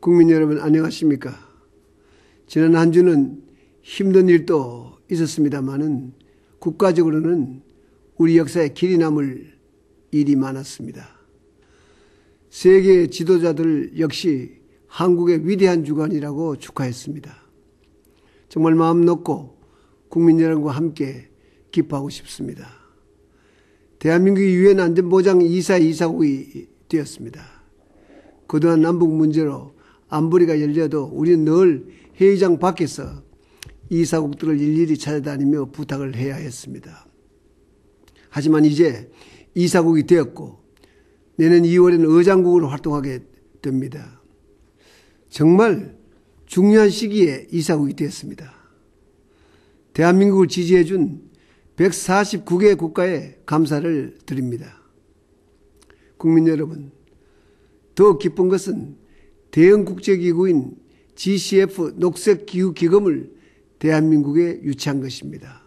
국민 여러분 안녕하십니까? 지난 한 주는 힘든 일도 있었습니다마는 국가적으로는 우리 역사에 길이 남을 일이 많았습니다. 세계 지도자들 역시 한국의 위대한 주관이라고 축하했습니다. 정말 마음 놓고 국민 여러분과 함께 기뻐하고 싶습니다. 대한민국이 유엔 안전보장 이사국이 되었습니다. 그동안 남북 문제로 안보리가 열려도 우리는 늘 회의장 밖에서 이사국들을 일일이 찾아다니며 부탁을 해야 했습니다. 하지만 이제 이사국이 되었고 내년 2월에는 의장국으로 활동하게 됩니다. 정말 중요한 시기에 이사국이 되었습니다. 대한민국을 지지해준 149개 국가에 감사를 드립니다. 국민 여러분, 더 기쁜 것은 대형 국제기구인 GCF 녹색기후기금을 대한민국에 유치한 것입니다.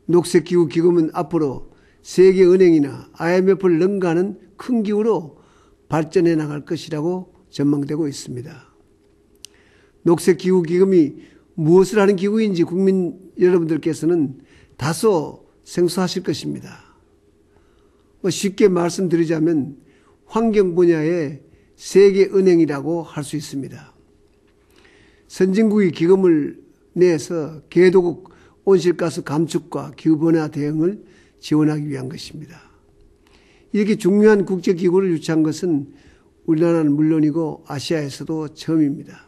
녹색기후기금은 앞으로 세계은행이나 IMF를 능가하는 큰 기구로 발전해 나갈 것이라고 전망되고 있습니다. 녹색기후기금이 무엇을 하는 기구인지 국민 여러분들께서는 다소 생소하실 것입니다. 쉽게 말씀드리자면 환경 분야의 세계은행이라고 할 수 있습니다. 선진국이 기금을 내서 개도국 온실가스 감축과 기후변화 대응을 지원하기 위한 것입니다. 이렇게 중요한 국제기구를 유치한 것은 우리나라는 물론이고 아시아에서도 처음입니다.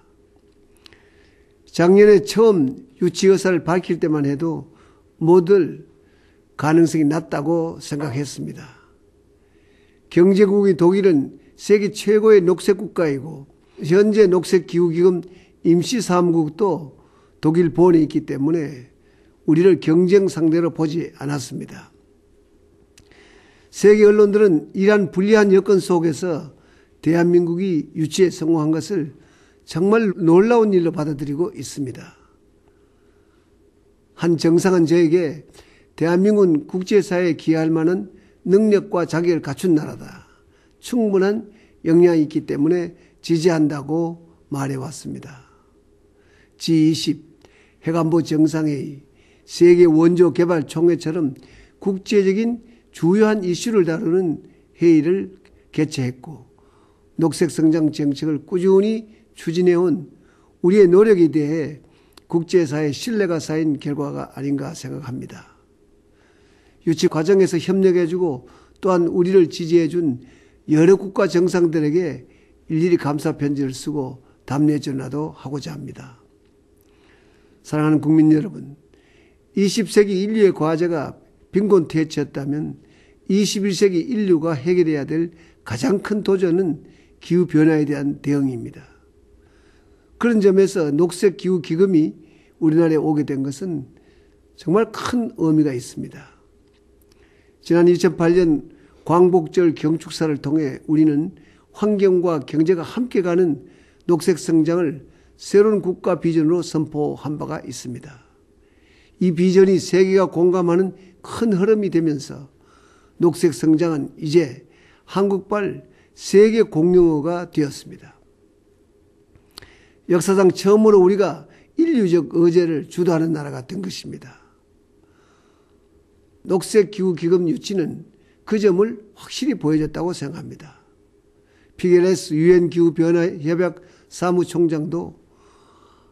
작년에 처음 유치 의사를 밝힐 때만 해도 모두 가능성이 낮다고 생각했습니다. 경제국이 독일은 세계 최고의 녹색 국가이고 현재 녹색기후기금 임시사무국도 독일 본에 있기 때문에 우리를 경쟁 상대로 보지 않았습니다. 세계 언론들은 이러한 불리한 여건 속에서 대한민국이 유치에 성공한 것을 정말 놀라운 일로 받아들이고 있습니다. 한 정상은 저에게 대한민국은 국제사회에 기여할 만한 능력과 자격을 갖춘 나라다. 충분한 역량이 있기 때문에 지지한다고 말해왔습니다. G20, 핵안보 정상회의, 세계 원조 개발 총회처럼 국제적인 주요한 이슈를 다루는 회의를 개최했고 녹색 성장 정책을 꾸준히 추진해온 우리의 노력에 대해 국제사회의 신뢰가 쌓인 결과가 아닌가 생각합니다. 유치 과정에서 협력해주고 또한 우리를 지지해준 여러 국가 정상들에게 일일이 감사 편지를 쓰고 답례 전화도 하고자 합니다. 사랑하는 국민 여러분, 20세기 인류의 과제가 빈곤퇴치였다면 21세기 인류가 해결해야 될 가장 큰 도전은 기후변화에 대한 대응입니다. 그런 점에서 녹색기후기금이 우리나라에 오게 된 것은 정말 큰 의미가 있습니다. 지난 2008년 광복절 경축사를 통해 우리는 환경과 경제가 함께 가는 녹색 성장을 새로운 국가 비전으로 선포한 바가 있습니다. 이 비전이 세계가 공감하는 큰 흐름이 되면서 녹색 성장은 이제 한국발 세계 공용어가 되었습니다. 역사상 처음으로 우리가 인류적 의제를 주도하는 나라가 된 것입니다. 녹색기후기금 유치는 그 점을 확실히 보여줬다고 생각합니다. 피게레스 유엔 기후변화협약 사무총장도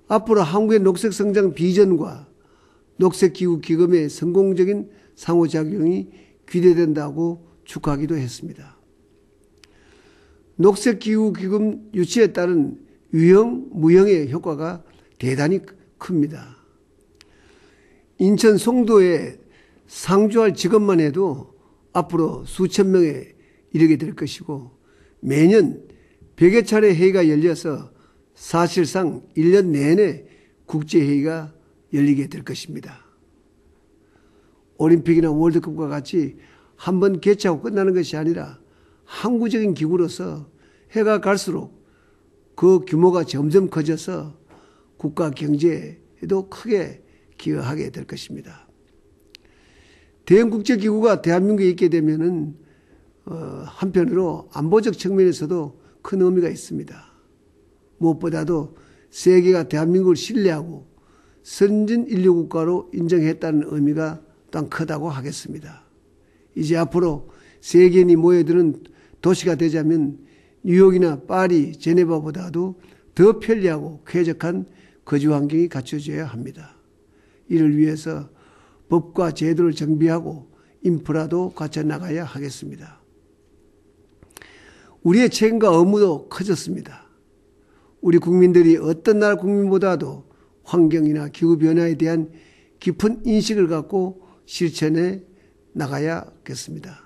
앞으로 한국의 녹색성장 비전과 녹색기후기금의 성공적인 상호작용이 기대된다고 축하하기도 했습니다. 녹색기후기금 유치에 따른 유형, 무형의 효과가 대단히 큽니다. 인천 송도에 상주할 직업만 해도 앞으로 수천 명에 이르게 될 것이고 매년 100여 차례 회의가 열려서 사실상 1년 내내 국제회의가 열리게 될 것입니다. 올림픽이나 월드컵과 같이 한 번 개최하고 끝나는 것이 아니라 항구적인 기구로서 해가 갈수록 그 규모가 점점 커져서 국가 경제에도 크게 기여하게 될 것입니다. 대형 국제기구가 대한민국에 있게 되면은 한편으로 안보적 측면에서도 큰 의미가 있습니다. 무엇보다도 세계가 대한민국을 신뢰하고 선진 인류 국가로 인정했다는 의미가 또한 크다고 하겠습니다. 이제 앞으로 세계인이 모여드는 도시가 되자면 뉴욕이나 파리, 제네바보다도 더 편리하고 쾌적한 거주 환경이 갖춰져야 합니다. 이를 위해서 법과 제도를 정비하고 인프라도 갖춰 나가야 하겠습니다. 우리의 책임과 의무도 커졌습니다. 우리 국민들이 어떤 나라 국민보다도 환경이나 기후변화에 대한 깊은 인식을 갖고 실천해 나가야겠습니다.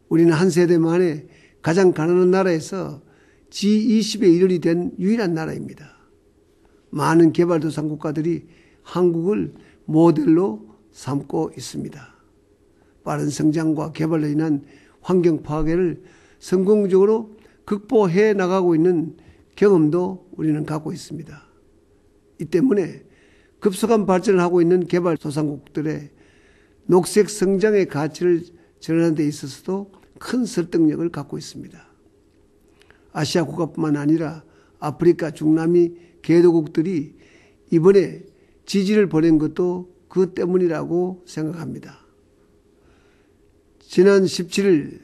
우리는 한 세대 만에 가장 가난한 나라에서 G20의 일원이 된 유일한 나라입니다. 많은 개발도상 국가들이 한국을 모델로 삼고 있습니다. 빠른 성장과 개발로 인한 환경 파괴를 성공적으로 극복해 나가고 있는 경험도 우리는 갖고 있습니다. 이 때문에 급속한 발전을 하고 있는 개발도상국들의 녹색 성장의 가치를 전하는 데 있어서도 큰 설득력을 갖고 있습니다. 아시아 국가뿐만 아니라 아프리카, 중남미 개도국들이 이번에 지지를 보낸 것도 그 때문이라고 생각합니다. 지난 17일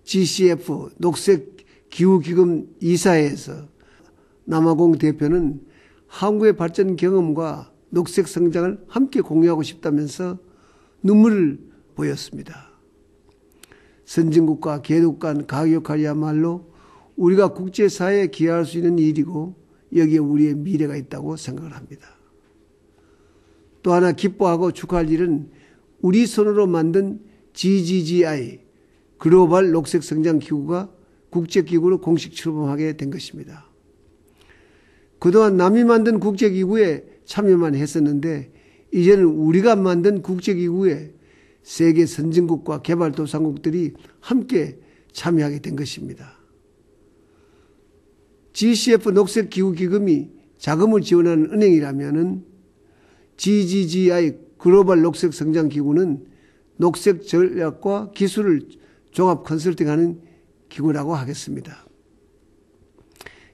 GCF 녹색기후기금 이사회에서 남아공 대표는 한국의 발전 경험과 녹색 성장을 함께 공유하고 싶다면서 눈물을 보였습니다. 선진국과 개도국 간 가교 역할이야말로 우리가 국제사회에 기여할 수 있는 일이고 여기에 우리의 미래가 있다고 생각을 합니다. 또 하나 기뻐하고 축하할 일은 우리 손으로 만든 GGGI 글로벌 녹색 성장 기구가 국제기구로 공식 출범하게 된 것입니다. 그동안 남이 만든 국제기구에 참여만 했었는데 이제는 우리가 만든 국제기구에 세계 선진국과 개발도상국들이 함께 참여하게 된 것입니다. GCF 녹색기후기금이 자금을 지원하는 은행이라면 GGGI 글로벌 녹색성장기구는 녹색 전략과 기술을 종합 컨설팅하는 기구라고 하겠습니다.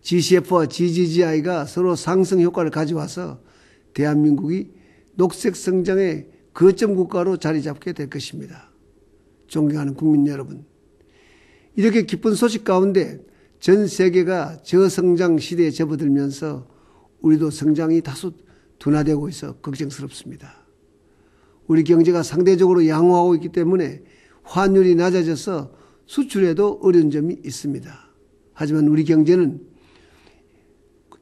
GCF와 GGGI가 서로 상승 효과를 가져와서 대한민국이 녹색 성장의 거점 국가로 자리 잡게 될 것입니다. 존경하는 국민 여러분, 이렇게 기쁜 소식 가운데 전 세계가 저성장 시대에 접어들면서 우리도 성장이 다소 둔화되고 있어 걱정스럽습니다. 우리 경제가 상대적으로 양호하고 있기 때문에 환율이 낮아져서 수출에도 어려운 점이 있습니다. 하지만 우리 경제는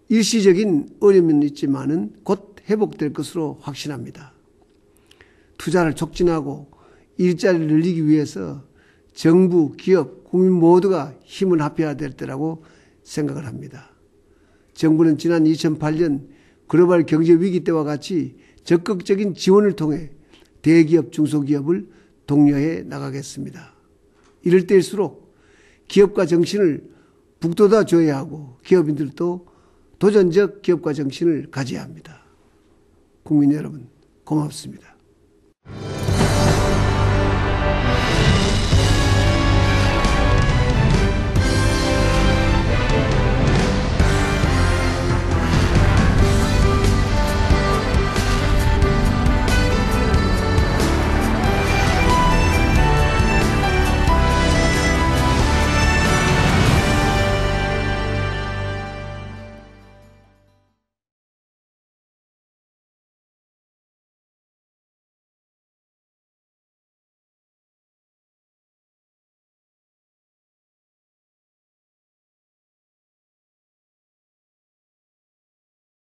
일시적인 어려움은 있지만은 곧 회복될 것으로 확신합니다. 투자를 촉진하고 일자리를 늘리기 위해서 정부, 기업, 국민 모두가 힘을 합해야 될 때라고 생각을 합니다. 정부는 지난 2008년 글로벌 경제 위기 때와 같이 적극적인 지원을 통해 대기업, 중소기업을 독려해 나가겠습니다. 이럴 때일수록 기업가 정신을 북돋아 줘야 하고 기업인들도 도전적 기업가 정신을 가져야 합니다. 국민 여러분, 고맙습니다.